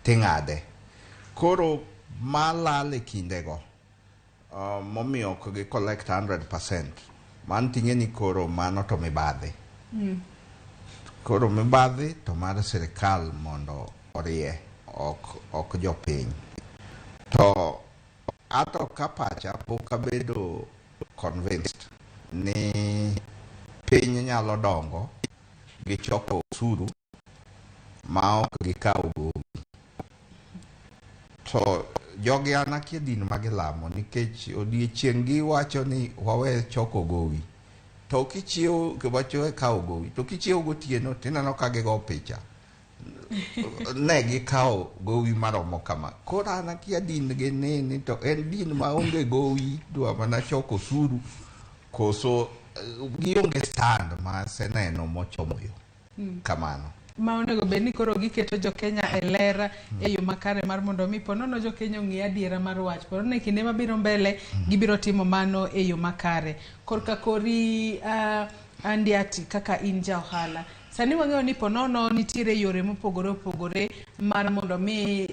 ting'ade. Koro malale kindego momiyo ok gi collect 100%. Man ting'e ni koro mano to mibadhi. Koro mibadhi to mar sirikal mondo orie ok jopiny. To ato ka pacha pok abedo convinced ni piny nyalo dongo gi choko osuru ma ok gikawo gowi. To jogi an akia din magilamo nikech odiechieng' wacho ni wawe choko gowi. To kichiewo kiwacho kawo gowi. To kichiewo gotieno tineno ka gigo picha. Ne gikawo gowi maromo kama. Koro an akia din ni to en din maonge gowi dwa mana choko osuru koso gionge stand ma seneno mochomo yo. Kamano. Ma onego bed ni koro giketo jo Kenya e lera e yo makare mar mondo mi ponono jo Kenya ng'e adiera mar wach. Ponono e kinde mabiro mbele gibiro timo mano e yo makare. Korka kori Andiati kaka in ja ohala. Sani wang'eyo ni ponono nitiere yore mopogore opogore mar mondo mi